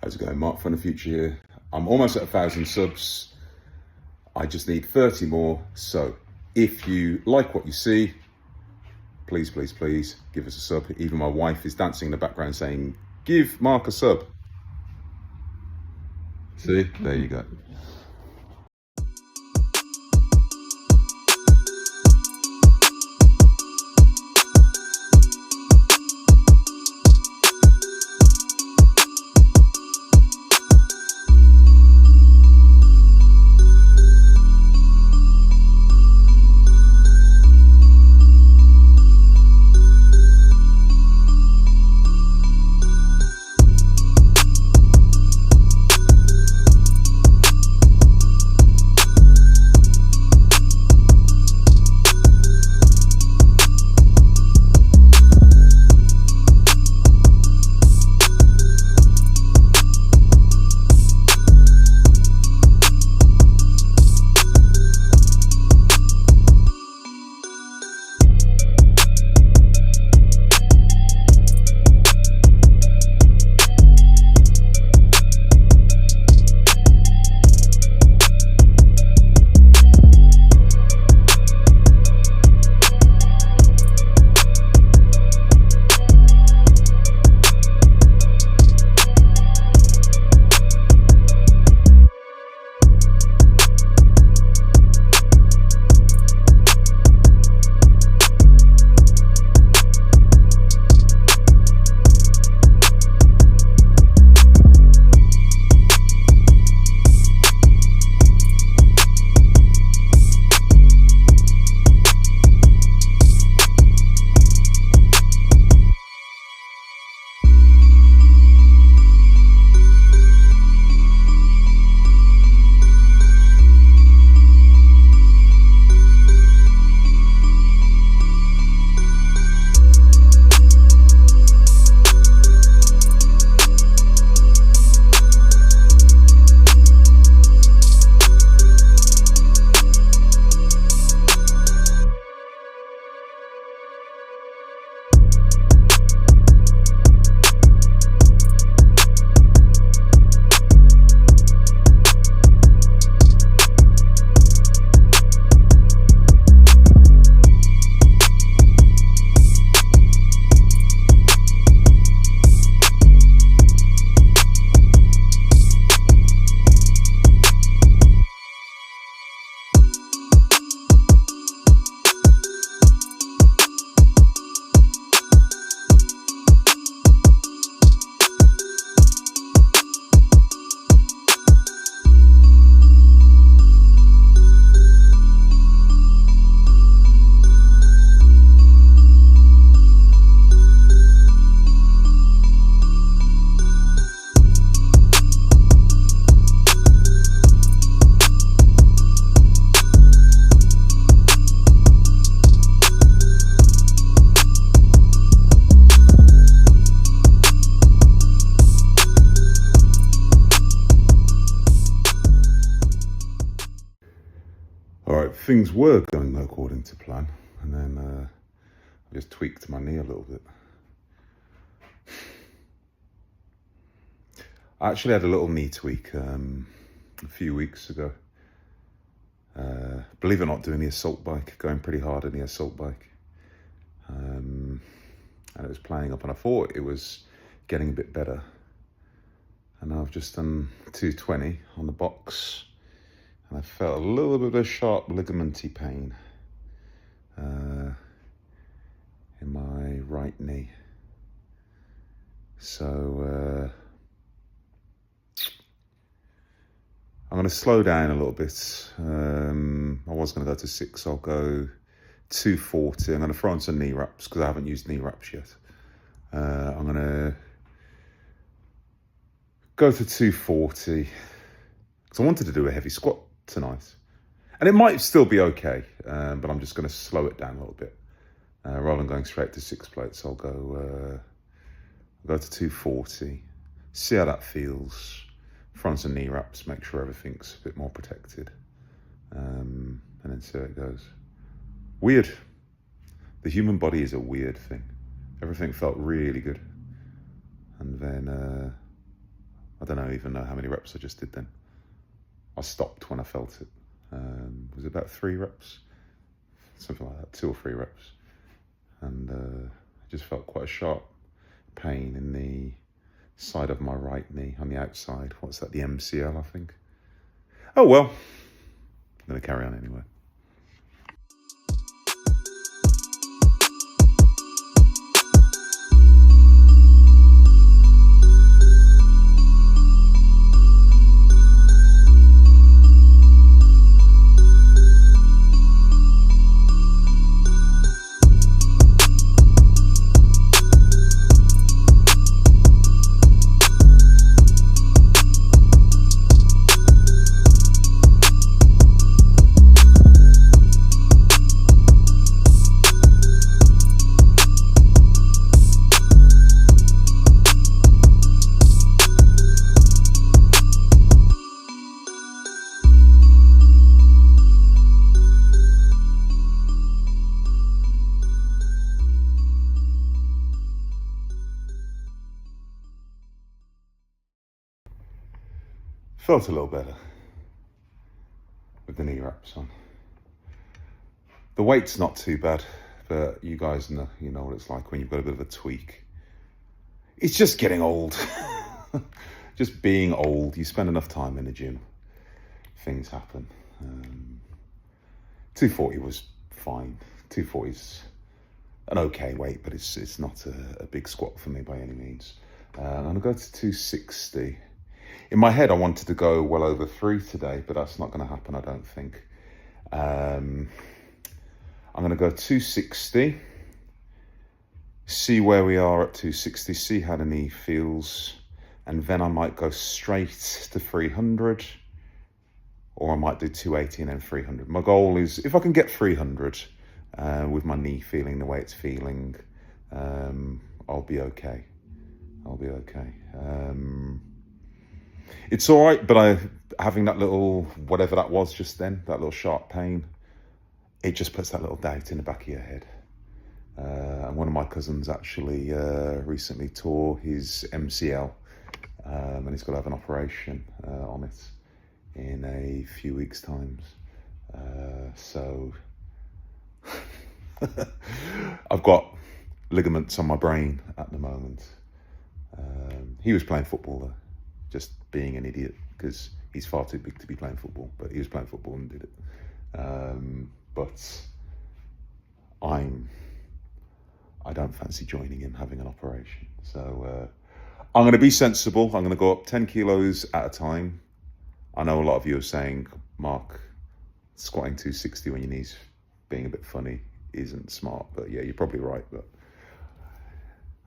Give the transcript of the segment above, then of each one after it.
How's it going? Mark from the future here. I'm almost at 1,000 subs. I just need 30 more. So if you like what you see, please, please, please give us a sub. Even my wife is dancing in the background saying, give Mark a sub. See, there you go. Things were going according to plan, and then I just tweaked my knee a little bit. I actually had a little knee tweak a few weeks ago. Believe it or not, doing the assault bike, going pretty hard on the assault bike. And it was playing up, and I thought it was getting a bit better. And I've just done 220 on the box. And I felt a little bit of a sharp ligamenty pain in my right knee. So I'm going to slow down a little bit. I was going to go to 6, I'll go 240. I'm going to throw on some knee wraps because I haven't used knee wraps yet. I'm going to go to 240 because I wanted to do a heavy squat tonight, and it might still be okay, but I'm just going to slow it down a little bit rather than going straight to 6 plates. I'll go to 240, see how that feels, front and knee wraps, make sure everything's a bit more protected, and then see how it goes. Weird. The human body is a weird thing. Everything felt really good, and then I don't even know how many reps I just did then. I stopped when I felt it. It was about 3 reps, something like that, 2 or 3 reps. And I just felt quite a sharp pain in the side of my right knee, on the outside. What's that, the MCL, I think? Oh well, I'm going to carry on anyway. Felt a little better with the knee wraps on. The weight's not too bad, but you guys know, you know what it's like when you've got a bit of a tweak. It's just getting old. Just being old. You spend enough time in the gym, things happen. 240 was fine. 240's an okay weight, but it's not a big squat for me by any means. I'm gonna go to 260. In my head, I wanted to go well over 3 today, but that's not going to happen, I don't think. I'm going to go 260, see where we are at 260, see how the knee feels, and then I might go straight to 300, or I might do 280 and then 300. My goal is, if I can get 300 with my knee feeling the way it's feeling, I'll be okay. I'll be okay. It's all right, but having that little, whatever that was just then, that little sharp pain, it just puts that little doubt in the back of your head. And one of my cousins actually recently tore his MCL, and he's got to have an operation on it in a few weeks' time. So I've got ligaments on my brain at the moment. He was playing football though. Just being an idiot, because he's far too big to be playing football, but he was playing football and did it. But I don't fancy joining him having an operation. So I'm going to be sensible. I'm going to go up 10 kilos at a time. I know a lot of you are saying, Mark, squatting 260 when your knee's being a bit funny isn't smart. But yeah, you're probably right. But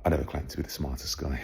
I never claimed to be the smartest guy.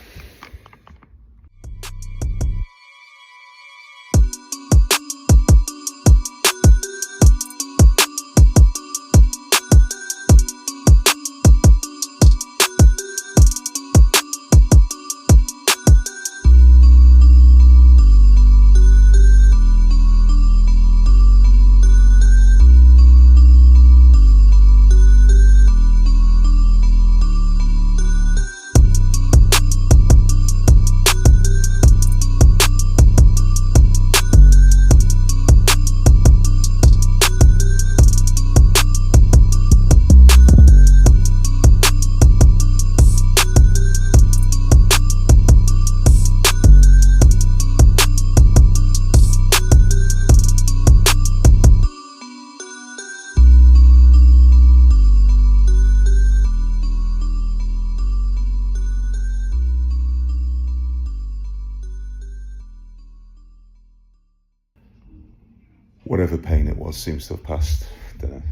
Whatever pain it was seems to have passed. Don't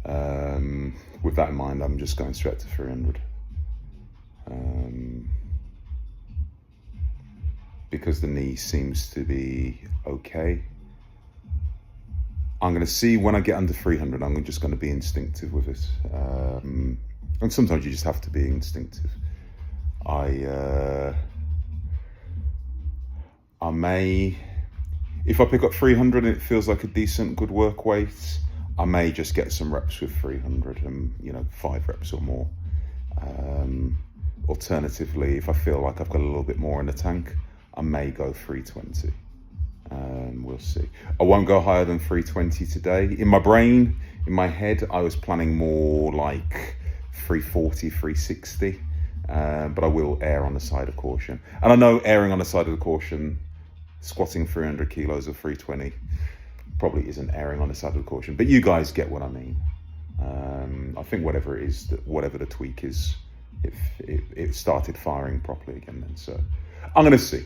know. With that in mind, I'm just going straight to 300. Because the knee seems to be okay. I'm going to see when I get under 300, I'm just going to be instinctive with it. And sometimes you just have to be instinctive. I may, if I pick up 300 and it feels like a decent, good work weight, I may just get some reps with 300 and, 5 reps or more. Alternatively, if I feel like I've got a little bit more in the tank, I may go 320. We'll see. I won't go higher than 320 today. In my brain, in my head, I was planning more like 340, 360. But I will err on the side of caution. And I know erring on the side of the caution, squatting 300 kilos of 320 probably isn't erring on the side of the caution. But you guys get what I mean. I think whatever it is, whatever the tweak is, it started firing properly again then. So I'm going to see.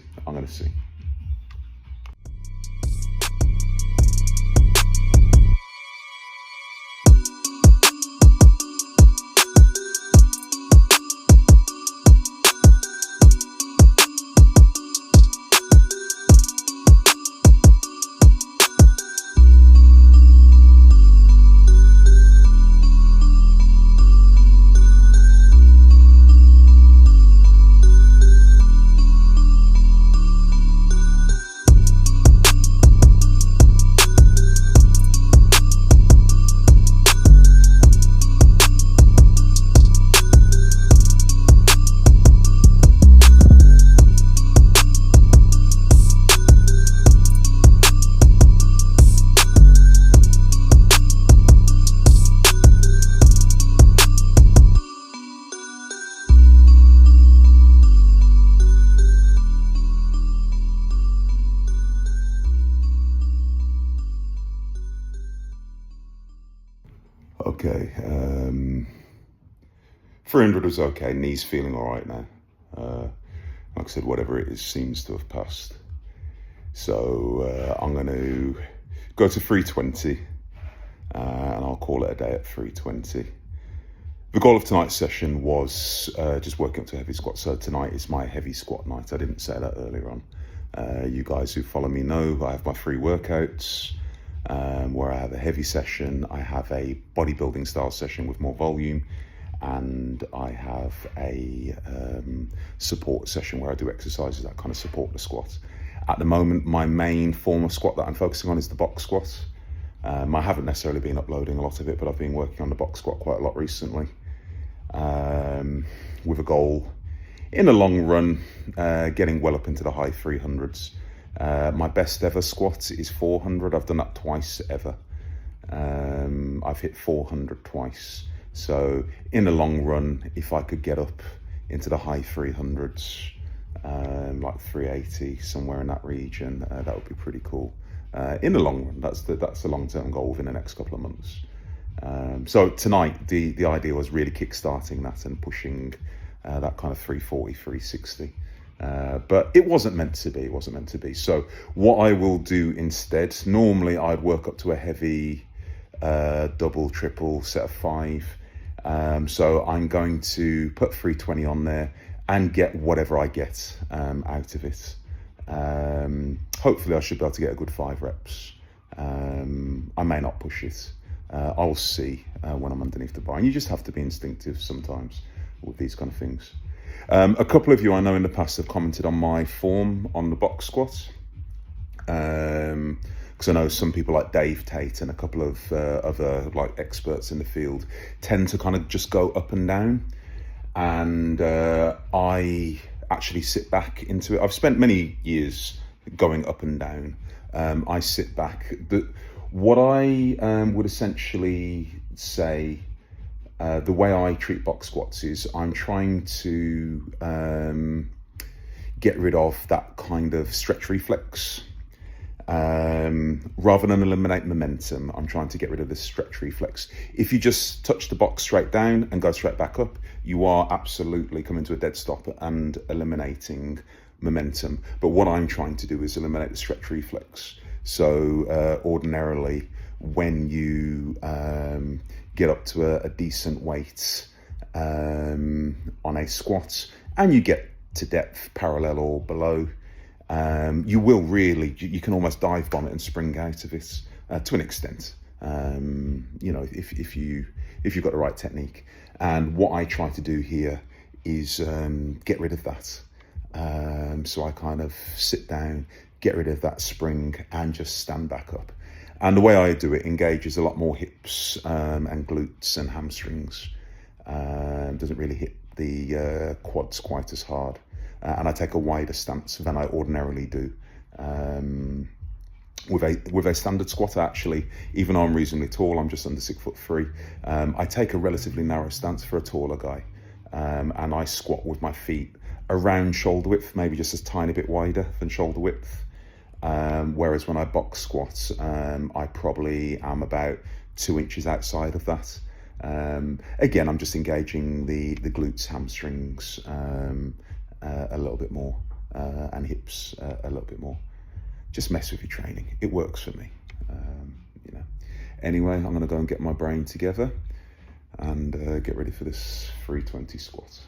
Okay, 300 was okay, knees feeling all right now. Like I said, whatever it is seems to have passed. So I'm going to go to 320 and I'll call it a day at 320. The goal of tonight's session was just working up to heavy squat. So tonight is my heavy squat night. I didn't say that earlier on. You guys who follow me know I have my 3 workouts. Where I have a heavy session, I have a bodybuilding style session with more volume, and I have a support session where I do exercises that kind of support the squat. At the moment, my main form of squat that I'm focusing on is the box squat. I haven't necessarily been uploading a lot of it, but I've been working on the box squat quite a lot recently, with a goal in the long run, getting well up into the high 300s. My best ever squat is 400. I've done that twice ever. I've hit 400 twice. So in the long run, if I could get up into the high 300s, like 380, somewhere in that region, that would be pretty cool. In the long run, that's the long-term goal within the next couple of months. So tonight, the idea was really kick-starting that and pushing that kind of 340, 360. But it wasn't meant to be. So what I will do instead, normally I'd work up to a heavy double, triple set of 5. So I'm going to put 320 on there and get whatever I get out of it. Hopefully I should be able to get a good 5 reps. I may not push it. I'll see when I'm underneath the bar. And you just have to be instinctive sometimes with these kind of things. A couple of you I know in the past have commented on my form on the box squat. Because I know some people like Dave Tate and a couple of other like experts in the field tend to kind of just go up and down. And I actually sit back into it. I've spent many years going up and down. I sit back. What I would essentially say, the way I treat box squats is I'm trying to get rid of that kind of stretch reflex. Rather than eliminate momentum, I'm trying to get rid of the stretch reflex. If you just touch the box straight down and go straight back up, you are absolutely coming to a dead stop and eliminating momentum. But what I'm trying to do is eliminate the stretch reflex. So ordinarily, when you get up to a decent weight on a squat and you get to depth parallel or below, you will really, you can almost dive bomb it and spring out of it to an extent, you know, if you've got the right technique. And what I try to do here is get rid of that. So I kind of sit down, get rid of that spring and just stand back up. And the way I do it engages a lot more hips and glutes and hamstrings. Doesn't really hit the quads quite as hard. and I take a wider stance than I ordinarily do. With a standard squat, actually, even though I'm reasonably tall, I'm just under 6'3", I take a relatively narrow stance for a taller guy, and I squat with my feet around shoulder width, maybe just a tiny bit wider than shoulder width. Whereas when I box squats, I probably am about 2 inches outside of that. Again, I'm just engaging the glutes, hamstrings a little bit more, and hips a little bit more. Just mess with your training. It works for me. Anyway, I'm going to go and get my brain together and get ready for this 320 squat.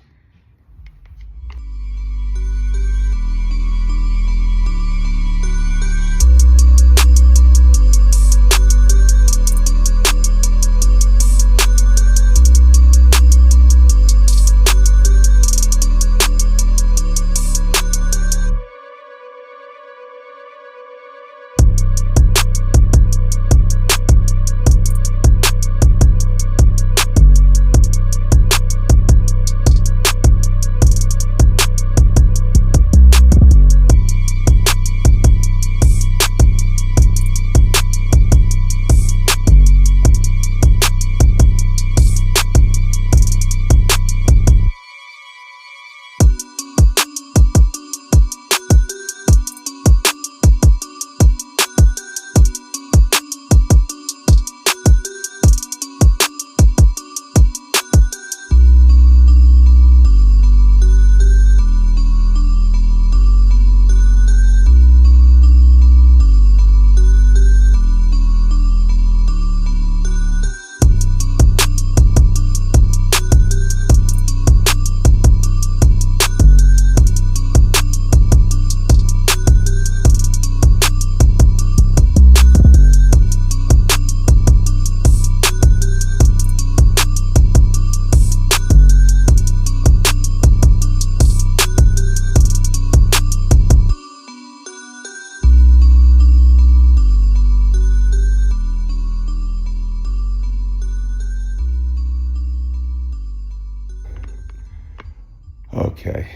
Okay,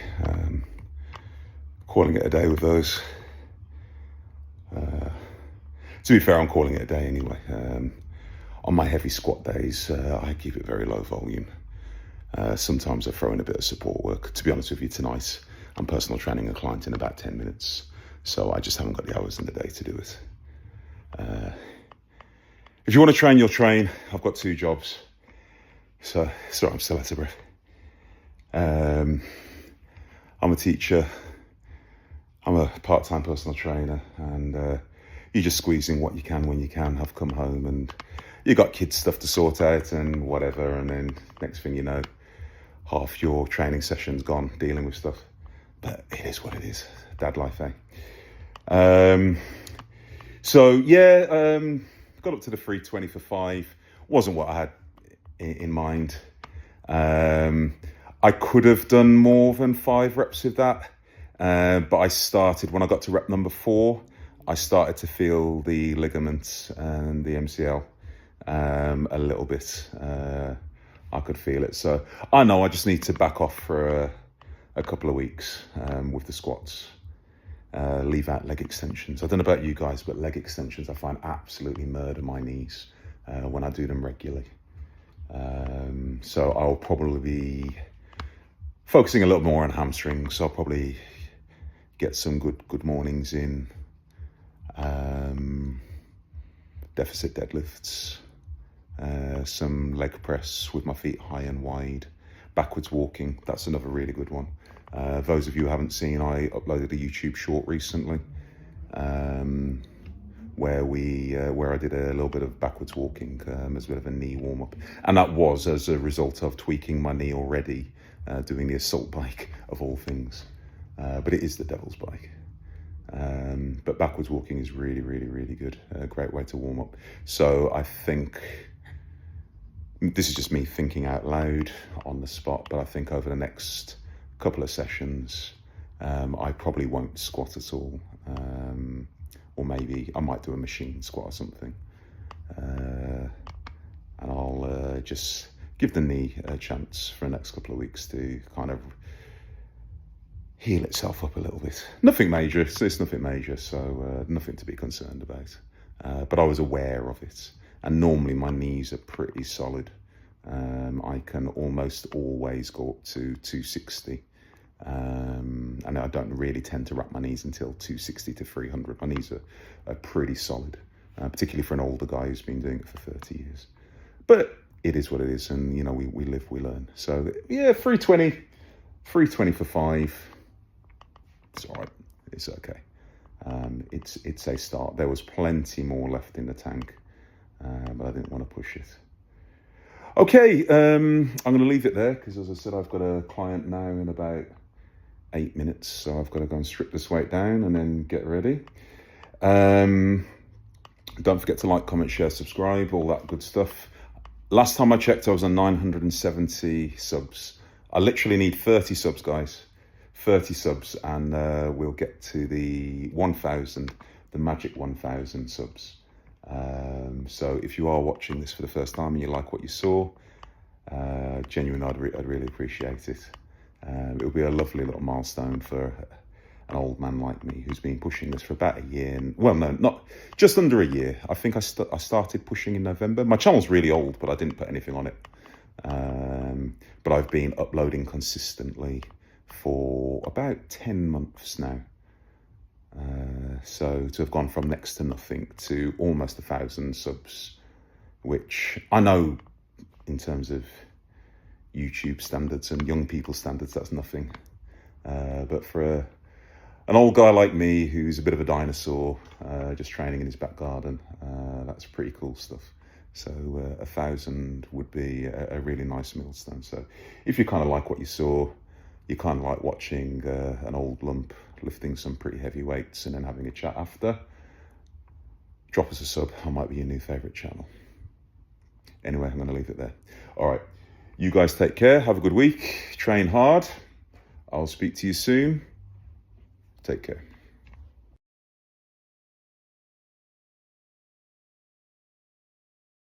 calling it a day with those. To be fair, I'm calling it a day anyway. On my heavy squat days, I keep it very low volume. Sometimes I throw in a bit of support work. To be honest with you, tonight I'm personal training a client in about 10 minutes, so I just haven't got the hours in the day to do it. If you want to train, you'll train. I've got 2 jobs. So, sorry, I'm still out of breath. I'm a teacher, I'm a part-time personal trainer, and you're just squeezing what you can when you can. I've come home and you got kids stuff to sort out and whatever, and then next thing you know, half your training session's gone dealing with stuff. But it is what it is. Dad life, eh? So yeah, got up to the 320 for 5. Wasn't what I had in mind. I could have done more than 5 reps with that, but I started, when I got to rep number 4, I started to feel the ligaments and the MCL a little bit. I could feel it. So I know I just need to back off for a couple of weeks with the squats. Leave out leg extensions. I don't know about you guys, but leg extensions I find absolutely murder my knees when I do them regularly. So I'll probably be focusing a little more on hamstrings. I'll probably get some good mornings in. Deficit deadlifts, some leg press with my feet high and wide, backwards walking. That's another really good one. Those of you who haven't seen, I uploaded a YouTube short recently where I did a little bit of backwards walking as a bit of a knee warm up, and that was as a result of tweaking my knee already, doing the assault bike of all things, but it is the devil's bike. But backwards walking is really good, a great way to warm up. So I think, this is just me thinking out loud on the spot, but I think over the next couple of sessions, I probably won't squat at all, or maybe I might do a machine squat or something, and I'll just give the knee a chance for the next couple of weeks to kind of heal itself up a little bit. Nothing major, it's nothing major, so nothing to be concerned about. But I was aware of it, and normally my knees are pretty solid. I can almost always go up to 260. And I don't really tend to wrap my knees until 260 to 300. My knees are pretty solid, particularly for an older guy who's been doing it for 30 years. But it is what it is, and you know, we live, we learn. So yeah, 320 for 5. It's all right. It's okay. It's a start. There was plenty more left in the tank, but I didn't want to push it. Okay, I'm going to leave it there because, as I said, I've got a client now in about 8 minutes, so I've got to go and strip this weight down and then get ready. Don't forget to like, comment, share, subscribe, all that good stuff. Last time I checked, I was on 970 subs. I literally need 30 subs, guys. 30 subs, and we'll get to the 1,000, the magic 1,000 subs. So if you are watching this for the first time and you like what you saw, genuinely, I'd really appreciate it. It would be a lovely little milestone for an old man like me who's been pushing this for about a year. Well, no, not just under a year. I think I started pushing in November. My channel's really old, but I didn't put anything on it. But I've been uploading consistently for about 10 months now. So to have gone from next to nothing to almost 1,000 subs, which I know in terms of YouTube standards and young people standards, that's nothing. But for an old guy like me who's a bit of a dinosaur, just training in his back garden, that's pretty cool stuff. So 1,000 would be a really nice millstone. So if you kind of like what you saw, you kind of like watching an old lump lifting some pretty heavy weights and then having a chat after, drop us a sub. I might be your new favourite channel. Anyway, I'm going to leave it there. All right, you guys take care. Have a good week. Train hard. I'll speak to you soon. Take care.